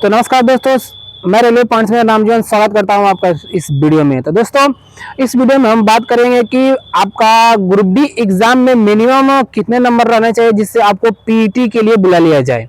तो नमस्कार दोस्तों, मैं रेलवे पॉइंट्स में रामजीवन स्वागत करता हूं आपका इस वीडियो में। तो दोस्तों, इस वीडियो में हम बात करेंगे कि आपका ग्रुप डी एग्जाम में मिनिमम कितने नंबर रहने चाहिए जिससे आपको पीईटी के लिए बुला लिया जाए।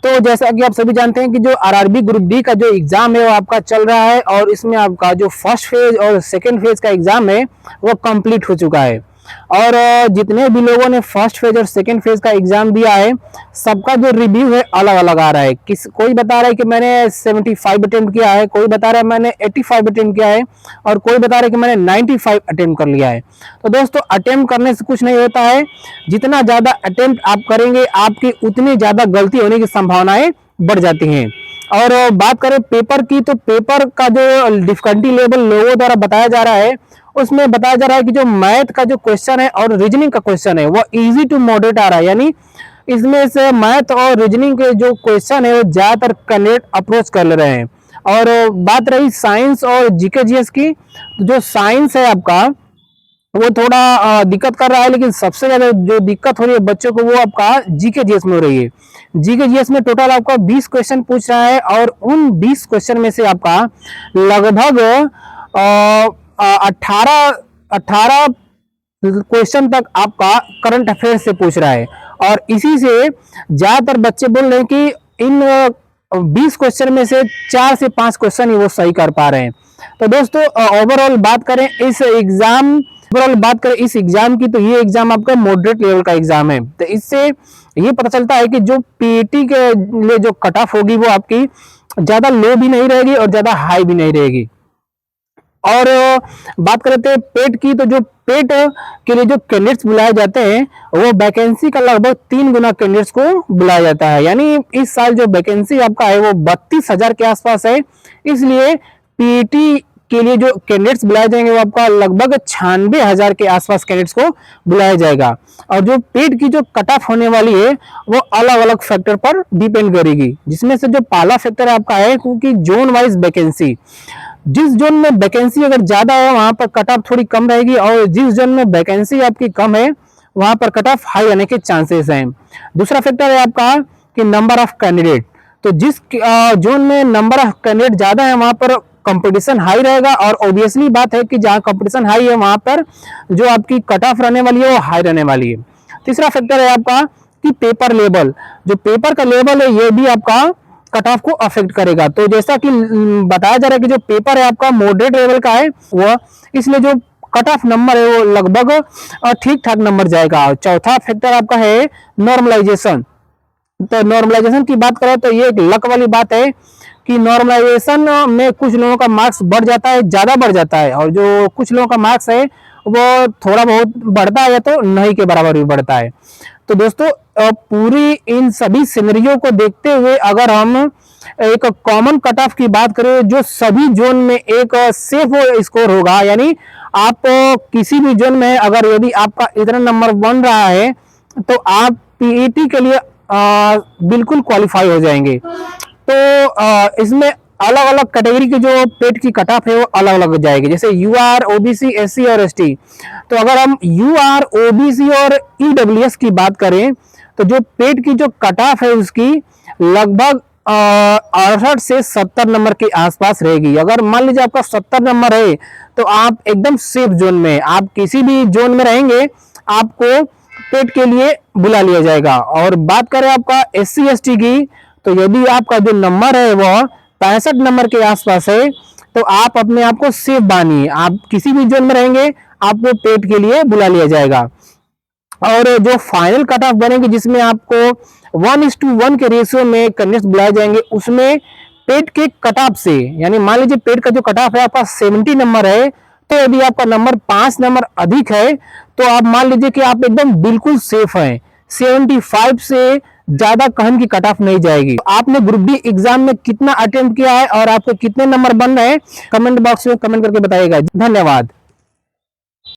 तो जैसा कि आप सभी जानते हैं कि जो आरआरबी ग्रुप डी का जो एग्जाम है वो आपका चल रहा है और इसमें आपका जो फर्स्ट फेज और सेकेंड फेज का एग्जाम है वो कंप्लीट हो चुका है। और जितने भी लोगों ने फर्स्ट फेज और सेकेंड फेज का एग्जाम दिया है सबका जो रिव्यू है अलग अलग आ रहा है। कोई बता रहा है कि मैंने 75 अटेम्प्ट किया है, कोई बता रहा है मैंने 85 अटेम्प्ट किया है और कोई बता रहा है कि मैंने 95 अटेम्प्ट कर लिया है। तो दोस्तों, अटेम्प्ट करने से कुछ नहीं होता है, जितना ज्यादा अटेम्प्ट आप करेंगे आपकी उतनी ज्यादा गलती होने की संभावनाएं बढ़ जाती हैं। और बात करें पेपर की, तो पेपर का जो डिफिकल्टी लेवल लोगों द्वारा बताया जा रहा है उसमें बताया जा रहा है कि जो मैथ का जो क्वेश्चन है और रीजनिंग का क्वेश्चन है वो इजी टू मॉडरेट आ रहा है, यानी इसमें से मैथ और रीजनिंग के जो क्वेश्चन है वो ज्यादातर कैंडिडेट अप्रोच कर ले रहे हैं। और बात रही साइंस और जीके जीएस की, तो जो साइंस है आपका वो थोड़ा दिक्कत कर रहा है, लेकिन सबसे ज्यादा जो दिक्कत हो रही है बच्चों को वो आपका जीके जीएस में हो रही है। जीके जीएस में टोटल आपका 20 क्वेश्चन पूछ रहा है और उन 20 क्वेश्चन में से आपका लगभग 18 क्वेश्चन तक आपका करंट अफेयर से पूछ रहा है। और इसी से ज्यादातर बच्चे बोल रहे हैं कि इन 20 क्वेश्चन में से 4 से 5 क्वेश्चन ही वो सही कर पा रहे हैं। तो दोस्तों, ओवरऑल बात करें इस एग्जाम की, तो ये एग्जाम आपका मॉडरेट लेवल का एग्जाम है। तो इससे ये पता चलता है कि जो पीईटी के लिए जो कट ऑफ होगी वो आपकी ज्यादा लो भी नहीं रहेगी और ज्यादा हाई भी नहीं रहेगी। और बात करते हैं पेट की, तो जो पेट के लिए जो कैंडिडेट्स बुलाए जाते हैं वो वैकेंसी का लगभग 3 गुना कैंडिडेट्स को बुलाया जाता है। यानी इस साल जो वैकेंसी आपका है वो 32,000 के आसपास है, इसलिए पीईटी के लिए जो कैंडिडेट्स बुलाए जाएंगे वो आपका लगभग 96,000 के आसपास कैंडिडेट्स को बुलाया जाएगा। और जो पेट की जो कट ऑफ होने वाली है वो अलग अलग फैक्टर पर डिपेंड करेगी, जिसमें से जो पहला फैक्टर आपका है क्योंकि जोन वाइज वैकेंसी, जिस जोन में वैकेंसी अगर ज्यादा है वहां पर कट ऑफ थोड़ी कम रहेगी और जिस जोन में वैकेंसी आपकी कम है वहां पर कट ऑफ हाई आने के चांसेस हैं। दूसरा फैक्टर है आपका कि नंबर ऑफ कैंडिडेट, तो जिस जोन में नंबर ऑफ कैंडिडेट ज्यादा है वहां पर कंपटीशन हाई रहेगा और ऑब्वियसली बात है कि जहां कंपटीशन हाई है वहां पर जो आपकी कट ऑफ रहने वाली है वो हाई रहने वाली है। तीसरा फैक्टर है आपका कि पेपर लेवल, जो पेपर का लेवल है ये भी आपका कट ऑफ को अफेक्ट करेगा। तो जैसा कि बताया जा रहा है कि जो पेपर है आपका मॉडरेट लेवल का है वो, इसलिए जो कट ऑफ नंबर है वो लगभग ठीक ठाक नंबर जाएगा। चौथा फैक्टर आपका है नॉर्मलाइजेशन। तो नॉर्मलाइजेशन की बात करें तो ये एक लक वाली बात है कि नॉर्मलाइजेशन में कुछ लोगों का मार्क्स बढ़ जाता है, ज्यादा बढ़ जाता है, और जो कुछ लोगों का मार्क्स है वो थोड़ा बहुत बढ़ता है या तो नहीं के बराबर भी बढ़ता है। तो दोस्तों, पूरी इन सभी सिनेरियो को देखते हुए अगर हम एक कॉमन कट ऑफ की बात करें जो सभी जोन में एक सेफ स्कोर होगा, यानी आप किसी भी जोन में अगर यदि आपका इतना नंबर बन रहा है तो आप पीईटी के लिए बिल्कुल क्वालिफाई हो जाएंगे। तो इसमें अलग अलग कैटेगरी की जो पेट की कट ऑफ है वो अलग अलग हो जाएगी, जैसे यूआर, ओबीसी, एससी और एसटी। तो अगर हम यूआर, ओबीसी और ईडब्ल्यूएस की बात करें तो जो पेट की जो कट ऑफ है उसकी लगभग 68 से 70 नंबर के आसपास रहेगी। अगर मान लीजिए आपका 70 नंबर है तो आप एकदम सेफ जोन में, आप किसी भी जोन में रहेंगे आपको पेट के लिए बुला लिया जाएगा। और बात करें आपका एससी एसटी की, तो यदि आपका जो नंबर है वो 65 नंबर के आसपास है तो आप अपने आप को सेफ मानिए, आप किसी भी जोन में रहेंगे आपको पेट के लिए बुला लिया जाएगा। और जो फाइनल कट ऑफ बनेगी जिसमें आपको 1:1 के रेशियो में कैंडिडेट्स बुलाए जाएंगे, उसमें पेट के कट ऑफ से, यानी मान लीजिए पेट का जो कट ऑफ है आपका 70 नंबर है, तो यदि आपका नंबर 5 नंबर अधिक है तो आप मान लीजिए कि आप एकदम बिल्कुल सेफ हैं, 75 से ज्यादा कहीं की कट ऑफ नहीं जाएगी। आपने ग्रुप डी एग्जाम में कितना अटेम्प्ट किया है और आपको कितने नंबर बन रहे हैं कमेंट बॉक्स में कमेंट करके बताइएगा। धन्यवाद।